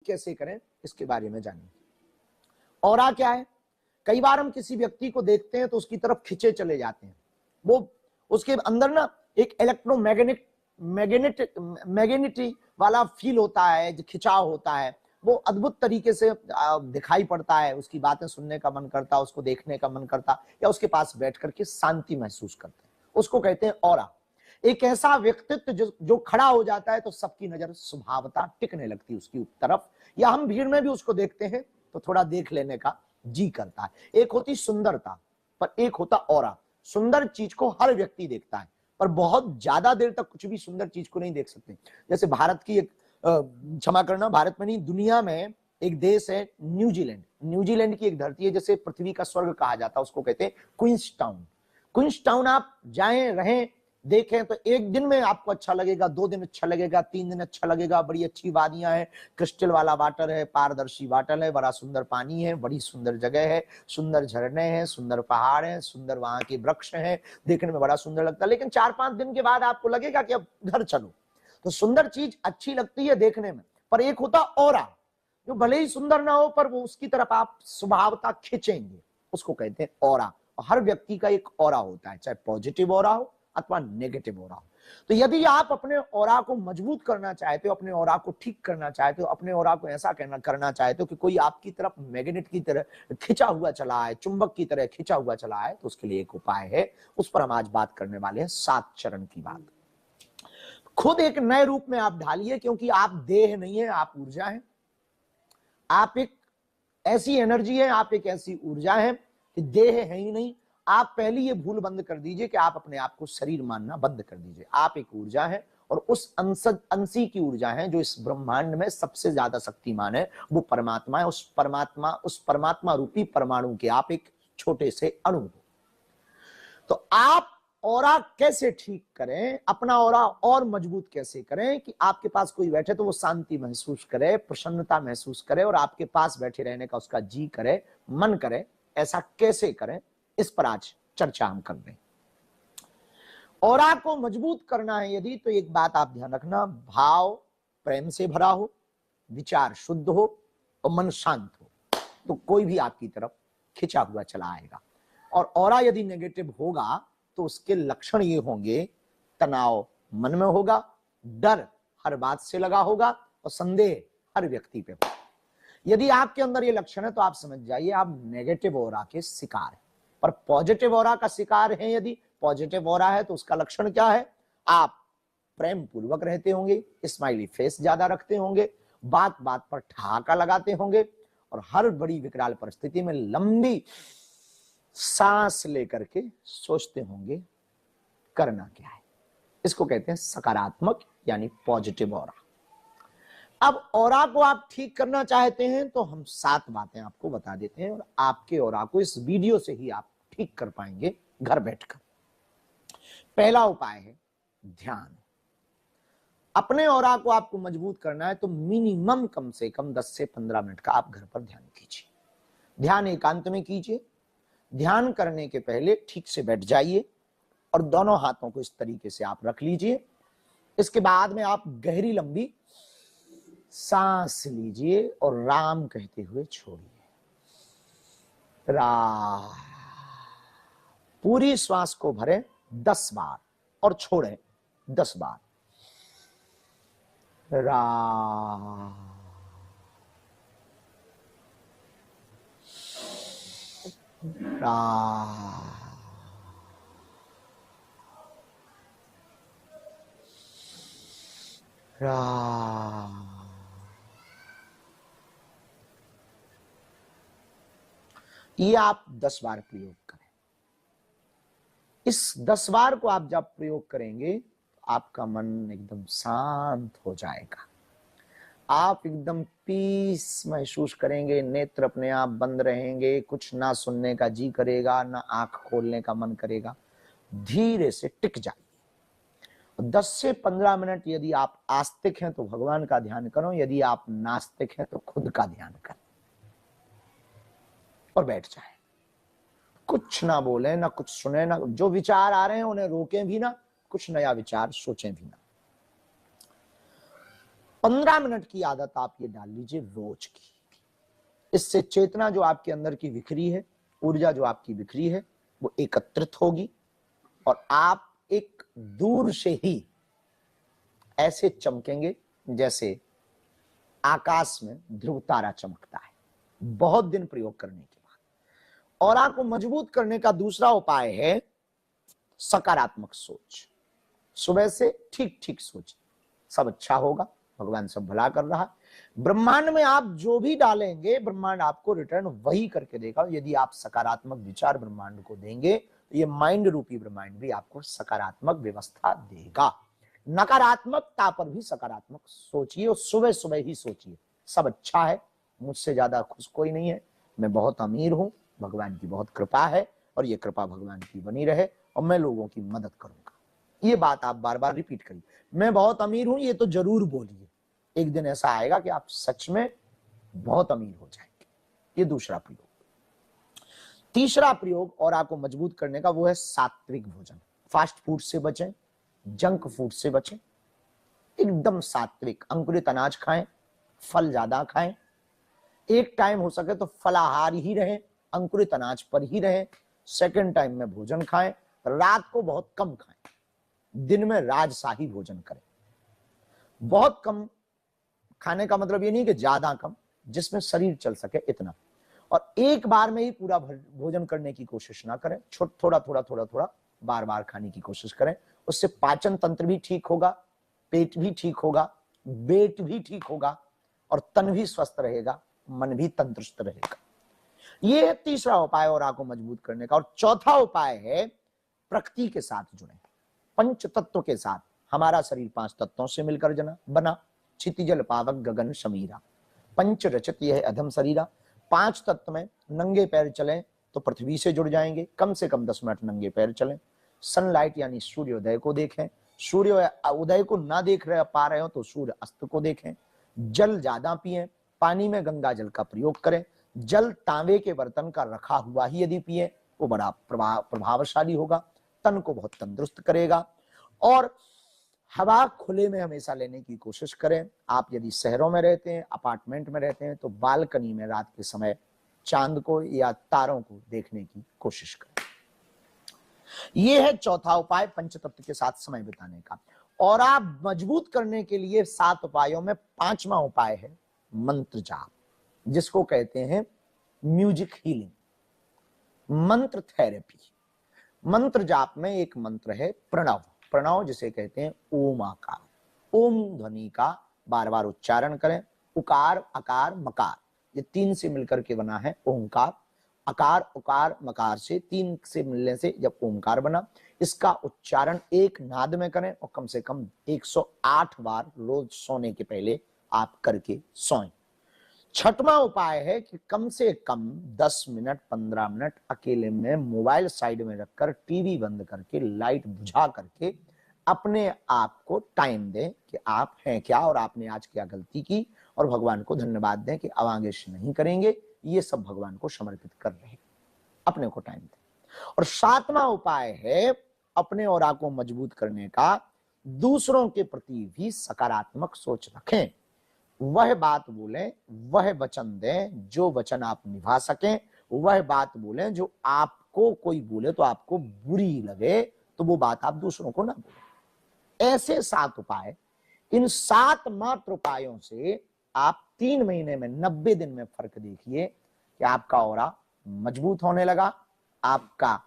कैसे करें इसके बारे में जानिए। ऑरा क्या है? कई बार हम किसी व्यक्ति को देखते हैं तो उसकी तरफ खिंचे चले जाते हैं, वो उसके अंदर ना एक मैग्नेटिक वाला फील होता है, जो खिंचाव होता है, वो अद्भुत तरीके से दिखाई पड़ता है। उसकी बातें सुनने का मन करता, उसको देखने का मन करता, या उसके पास बैठ करके शांति महसूस करते हैं, उसको कहते हैं ऑरा। एक ऐसा व्यक्तित्व जो खड़ा हो जाता है तो सबकी नजर स्वभावतः टिकने लगती है उसकी तरफ, या हम भीड़ में भी उसको देखते हैं तो थोड़ा देख लेने का जी करता है। एक होती सुंदरता, पर एक होता ऑरा। सुंदर चीज को हर व्यक्ति देखता है, पर बहुत ज्यादा देर तक कुछ भी सुंदर चीज को नहीं देख सकते। जैसे भारत की एक क्षमा करना, भारत में नहीं, दुनिया में एक देश है न्यूजीलैंड। न्यूजीलैंड की एक धरती है, जैसे पृथ्वी का स्वर्ग कहा जाता है, उसको कहते हैं क्वींस टाउन। क्वींस टाउन आप जाएं, रहें, देखें तो एक दिन में आपको अच्छा लगेगा, 2 दिन अच्छा लगेगा, 3 दिन अच्छा लगेगा। बड़ी अच्छी वादियां हैं, क्रिस्टल वाला वाटर है, पारदर्शी वाटर है, बड़ा सुंदर पानी है, बड़ी सुंदर जगह है, सुंदर झरने हैं, सुंदर पहाड़ हैं, सुंदर वहां के वृक्ष हैं, देखने में बड़ा सुंदर लगता है। लेकिन 4-5 दिन के बाद आपको लगेगा कि अब घर चलो। तो सुंदर चीज अच्छी लगती है देखने में, पर एक होता ऑरा, जो भले ही सुंदर ना हो पर वो उसकी तरफ आप स्वभावतः खिंचेंगे, उसको कहते हैं ऑरा। हर व्यक्ति का एक ऑरा होता है, चाहे पॉजिटिव ऑरा हो अथवा नेगेटिव ऑरा हो। तो यदि आप अपने ऑरा को मजबूत करना चाहते हो, अपने ऑरा को ठीक करना चाहते हो, अपने ऑरा को ऐसा करना चाहते हो कि कोई आपकी तरफ मैग्नेट की तरह खिंचा हुआ चला है, चुंबक की तरह खिंचा हुआ चला है, तो उसके लिए एक उपाय है, उस पर हम आज बात करने वाले हैं, 7 चरण की बात। खुद एक नए रूप में आप ढालिए, क्योंकि आप देह नहीं है, आप ऊर्जा है, आप एक ऐसी एनर्जी है, आप एक ऐसी ऊर्जा है कि देह है ही नहीं। आप पहली ये भूल बंद कर दीजिए कि आप अपने आप को शरीर मानना बंद कर दीजिए। आप एक ऊर्जा है, और उस अंशी की ऊर्जा है जो इस ब्रह्मांड में सबसे ज्यादा शक्तिमान है, वो परमात्मा है। उस परमात्मा रूपी परमाणु के आप एक छोटे से अणु हो। तो आप ऑरा कैसे ठीक करें, अपना ऑरा और मजबूत कैसे करें कि आपके पास कोई बैठे तो वो शांति महसूस करे, प्रसन्नता महसूस करे, और आपके पास बैठे रहने का उसका जी करे, मन करे। ऐसा कैसे करें, इस पर आज चर्चा हम कर रहे हैं। ऑरा को मजबूत करना है यदि, तो एक बात आप ध्यान रखना, भाव प्रेम से भरा हो, विचार शुद्ध हो और मन शांत हो, तो कोई भी आपकी तरफ खिंचा हुआ चला आएगा। और ऑरा यदि नेगेटिव होगा तो उसके लक्षण ये होंगे, तनाव मन में होगा, डर हर बात से लगा होगा, और संदेह हर व्यक्ति पे होगा। यदि आपके अंदर ये लक्षण है तो आप समझ जाइए आप नेगेटिव ऑरा के शिकार हैं। पर पॉजिटिव ऑरा का शिकार है, यदि पॉजिटिव ऑरा है तो उसका लक्षण क्या है, आप प्रेम पूर्वक रहते होंगे, स्माइली फेस ज्यादा रखते होंगे, बात बात पर ठहाका लगाते होंगे, और हर बड़ी विकराल परिस्थिति में लंबी सांस लेकर के सोचते होंगे करना क्या है। इसको कहते हैं सकारात्मक यानी पॉजिटिव ऑरा। अब ऑरा को आप ठीक करना चाहते हैं तो हम 7 बातें आपको बता देते हैं, और आपके ऑरा को इस वीडियो से ही आप ठीक कर पाएंगे घर बैठकर। पहला उपाय है ध्यान। अपने ऑरा को आपको मजबूत करना है तो मिनिमम कम से कम 10 से 15 मिनट का आप घर पर ध्यान कीजिए। ध्यान एकांत में कीजिए। ध्यान करने के पहले ठीक से बैठ जाइए और दोनों हाथों को इस तरीके से आप रख लीजिए। इसके बाद में आप गहरी लंबी सांस लीजिए और राम कहते हुए छोड़िए। रा, पूरी श्वास को भरें 10 बार और छोड़ें 10 बार। रा, रा, रा। ये आप 10 बार प्रयोग करें। इस 10 बार को आप जब प्रयोग करेंगे आपका मन एकदम शांत हो जाएगा। आप एकदम पीस महसूस करेंगे, नेत्र अपने आप बंद रहेंगे, कुछ ना सुनने का जी करेगा, ना आंख खोलने का मन करेगा। धीरे से टिक जाइए। 10 से 15 मिनट यदि आप आस्तिक हैं तो भगवान का ध्यान करो, यदि आप नास्तिक हैं तो खुद का ध्यान करें और बैठ जाए। कुछ ना बोले, ना कुछ सुने, ना जो विचार आ रहे हैं उन्हें रोकें भी ना, कुछ नया विचार सोचें भी ना। 15 मिनट की आदत आप ये डाल लीजिए रोज की। इससे चेतना जो आपके अंदर की बिखरी है, ऊर्जा जो आपकी बिखरी है, वो एकत्रित होगी और आप एक दूर से ही ऐसे चमकेंगे जैसे आकाश में ध्रुव तारा चमकता है, बहुत दिन प्रयोग करने के बाद। ऑरा को मजबूत करने का दूसरा उपाय है सकारात्मक सोच। सुबह से ठीक ठीक सोच, सब अच्छा होगा, भगवान सब भला कर रहा है। ब्रह्मांड में आप जो भी डालेंगे ब्रह्मांड आपको रिटर्न वही करके देगा। यदि आप सकारात्मक विचार ब्रह्मांड को देंगे तो ये माइंड रूपी ब्रह्मांड भी आपको सकारात्मक व्यवस्था देगा। नकारात्मकता पर भी सकारात्मक सोचिए और सुबह सुबह ही सोचिए सब अच्छा है, मुझसे ज्यादा खुश कोई नहीं है, मैं बहुत अमीर हूं, भगवान की बहुत कृपा है और ये कृपा भगवान की बनी रहे और मैं लोगों की मदद करूंगा। ये बात आप बार बार रिपीट करिए। मैं बहुत अमीर हूं ये तो जरूर बोलिए, एक दिन ऐसा आएगा कि आप सच में बहुत अमीर हो जाएंगे। ये दूसरा प्रयोग। तीसरा प्रयोग और आपको मजबूत करने का वो है सात्विक भोजन। फास्ट फूड से बचें, जंक फूड से बचें, एकदम सात्विक अंकुरित अनाज खाएं, फल ज्यादा खाएं, एक टाइम हो सके तो फलाहार ही रहें, अंकुरित अनाज पर ही रहें, सेकंड टाइम में भोजन खाएं, रात को बहुत कम खाएं, दिन में राजशाही भोजन करें। बहुत कम खाने का मतलब ये नहीं कि ज्यादा कम, जिसमें शरीर चल सके इतना, और एक बार में ही पूरा भोजन करने की कोशिश ना करें, थोड़ा थोड़ा थोड़ा थोड़ा बार बार खाने की कोशिश करें। उससे पाचन तंत्र भी ठीक होगा, पेट भी ठीक होगा, वेट भी ठीक होगा और तन भी स्वस्थ रहेगा, मन भी तंदुरुस्त रहेगा। ये है तीसरा उपाय और आपको मजबूत करने का। और चौथा उपाय है प्रकृति के साथ जुड़े, पंच तत्व के साथ। हमारा शरीर 5 तत्वों से मिलकर बना, क्षितिजल पावक गगन समीरा, पंच रचित यह अधम शरीरा। 5 तत्व में नंगे पैर चलें तो पृथ्वी से जुड़ जाएंगे, कम से कम 10 मिनट नंगे पैर चलें। सनलाइट यानी सूर्योदय को देखें, सूर्य उदय को ना देख पा रहे हो तो सूर्य अस्त को देखें। जल ज्यादा पिएं, पानी में गंगा जल का प्रयोग करें। जल तांबे के बर्तन का रखा हुआ ही यदि पिए वो बड़ा प्रभावशाली होगा, तन को बहुत तंदुरुस्त करेगा। और हवा खुले में हमेशा लेने की कोशिश करें। आप यदि शहरों में रहते हैं, अपार्टमेंट में रहते हैं तो बालकनी में रात के समय चांद को या तारों को देखने की कोशिश करें। यह है चौथा उपाय पंचतत्व के साथ समय बिताने का। और आप मजबूत करने के लिए 7 उपायों में 5वां उपाय है मंत्र जाप, जिसको कहते हैं म्यूजिक हीलिंग, मंत्र थेरेपी। मंत्र जाप में एक मंत्र है प्रणव, प्रणव जिसे कहते हैं ओम आकार। ओम ध्वनि का बार बार उच्चारण करें। उकार अकार मकार ये 3 से मिलकर के बना है ओंकार। अकार उकार मकार से 3 से मिलने से जब ओंकार बना, इसका उच्चारण एक नाद में करें और कम से कम 108 बार रोज सोने के पहले आप करके सोएं। 6वां उपाय है कि कम से कम 10 मिनट 15 मिनट अकेले में मोबाइल साइड में रखकर, टीवी बंद करके, लाइट बुझा करके अपने आप को टाइम दें कि आप हैं क्या और आपने आज क्या गलती की, और भगवान को धन्यवाद दें कि अब आगे से नहीं करेंगे, ये सब भगवान को समर्पित कर रहे हैं, अपने को टाइम दें। और 7वां उपाय है अपने ऑरा को मजबूत करने का, दूसरों के प्रति भी सकारात्मक सोच रखें। वह बात बोलें, वह वचन दें जो वचन आप निभा सकें, वह बात बोलें जो आपको कोई बोले तो आपको बुरी लगे तो वो बात आप दूसरों को ना बोलें। ऐसे 7 उपाय, इन 7 मात्र उपायों से आप 3 महीने में 90 दिन में फर्क देखिए कि आपका ऑरा मजबूत होने लगा, आपका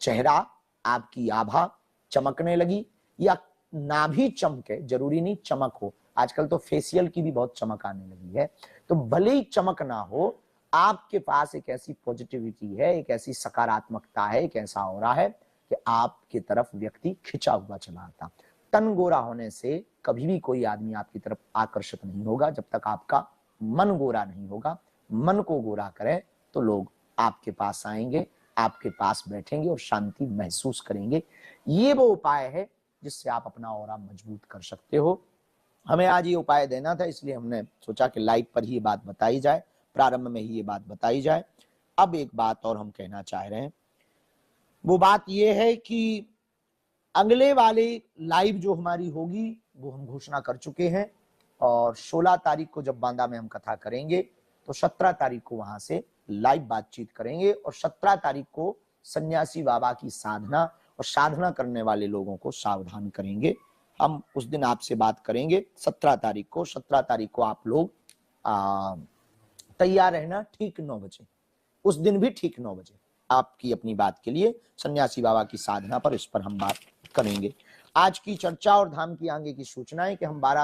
चेहरा, आपकी आभा चमकने लगी, या ना भी चमके, जरूरी नहीं चमक हो, आजकल तो फेशियल की भी बहुत चमक आने लगी है, तो भले ही चमक ना हो, आपके पास एक ऐसी पॉजिटिविटी है, एक ऐसी सकारात्मकता है, एक ऐसा ऑरा है कि आपकी तरफ व्यक्ति खिंचा हुआ चला आता। तन गोरा होने से कभी भी कोई आदमी आपकी तरफ आकर्षित नहीं होगा जब तक आपका मन गोरा नहीं होगा। मन को गोरा करें तो लोग आपके पास आएंगे, आपके पास बैठेंगे और शांति महसूस करेंगे। ये वो उपाय है जिससे आप अपना ऑरा मजबूत कर सकते हो। हमें आज ये उपाय देना था, इसलिए हमने सोचा कि लाइव पर ही ये बात बताई जाए, प्रारंभ में ही ये बात बताई जाए। अब एक बात और हम कहना चाह रहे हैं, वो बात ये है कि अगले वाले लाइव जो हमारी होगी वो हम घोषणा कर चुके हैं, और 16 तारीख को जब बांदा में हम कथा करेंगे तो 17 तारीख को वहां से लाइव बातचीत करेंगे और 17 तारीख को सन्यासी बाबा की साधना और साधना करने वाले लोगों को सावधान करेंगे। हम उस दिन आपसे बात करेंगे 17 तारीख को। 17 तारीख को आप लोग तैयार रहना ठीक 9 बजे, उस दिन भी ठीक 9 बजे आपकी अपनी बात के लिए सन्यासी बाबा की साधना पर, इस पर हम बात करेंगे। आज की चर्चा और धाम की आगे की सूचना है कि हम 12